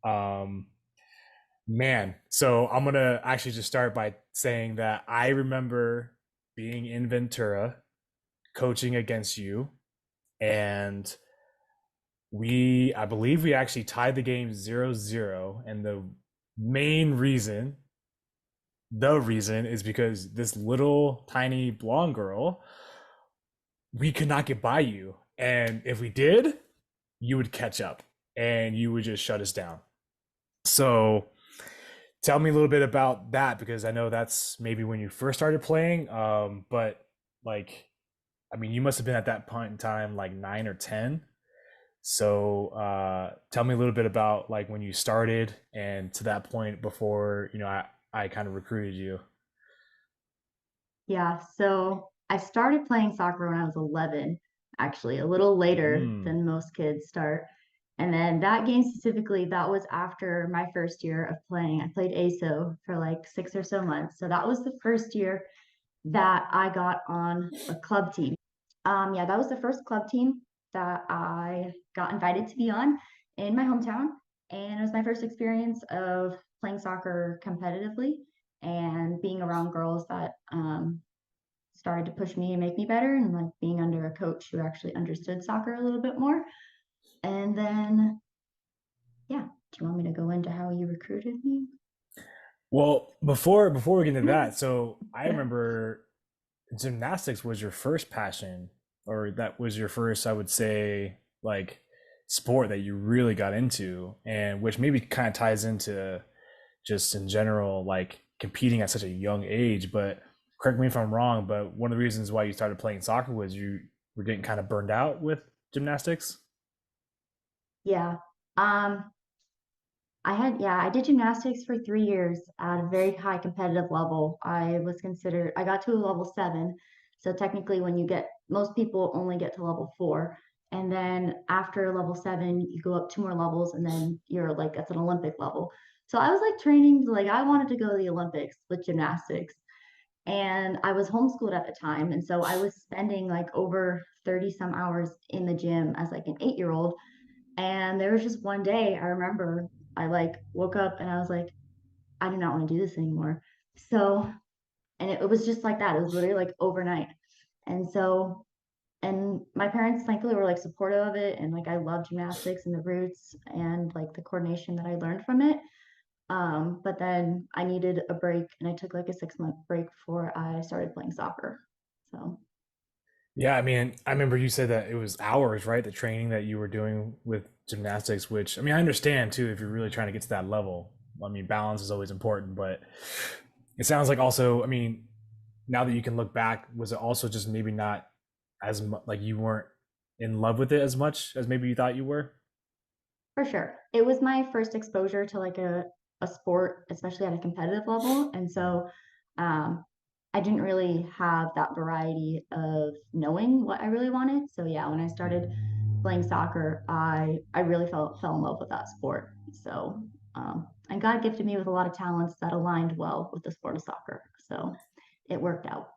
Um, Man, so I'm gonna actually just start by saying that I remember being in Ventura, coaching against you, and I believe we actually tied the game 0-0. And main reason, the reason is because this little tiny blonde girl, we could not get by you. And if we did, you would catch up and you would just shut us down. So tell me a little bit about that because I know that's maybe when you first started playing. But like, I mean, you must have been at that point in time like 9 or 10. So tell me a little bit about like when you started and to that point before, I kind of recruited you. Yeah, so I started playing soccer when I was 11, actually, a little later Mm. than most kids start. And then that game specifically, that was after my first year of playing. I played ASO for like 6 or so months. So that was the first year that I got on a club team. Yeah, that was the first club team that I got invited to be on in my hometown. And it was my first experience of playing soccer competitively and being around girls that started to push me and make me better, and like being under a coach who actually understood soccer a little bit more. And then, yeah, do you want me to go into how you recruited me? Well, before we get into that, so I Yeah. remember gymnastics was your first passion, or that was your first, I would say, like sport that you really got into, and which maybe kind of ties into just in general, like competing at such a young age. But correct me if I'm wrong, but one of the reasons why you started playing soccer was you were getting kind of burned out with gymnastics. Yeah. Um, I did gymnastics for 3 years at a very high competitive level. I got to a level 7. So technically, most people only get to level 4. And then after level 7, you go up 2 more levels and then you're like, at an Olympic level. So I was like training, like, I wanted to go to the Olympics with gymnastics. And I was homeschooled at the time. And so I was spending like over 30 some hours in the gym as like an 8-year old. And there was just one day I remember I like woke up and I was like, I do not want to do this anymore. So, and it was just like that. It was literally like overnight. And so, and my parents thankfully were like supportive of it. And like I love gymnastics and the roots and like the coordination that I learned from it. But then I needed a break and I took like a 6 month break before I started playing soccer. So, Yeah, I mean, I remember you said that it was hours, right? The training that you were doing with gymnastics, which I mean, I understand too if you're really trying to get to that level. I mean, balance is always important, but it sounds like also, I mean, now that you can look back, was it also just maybe not as much like you weren't in love with it as much as maybe you thought you were? for sure. It was my first exposure to like a sport, especially at a competitive level. And so um, I didn't really have that variety of knowing what I really wanted. So yeah, when I started playing soccer, I really fell in love with that sport. So and God gifted me with a lot of talents that aligned well with the sport of soccer. So it worked out.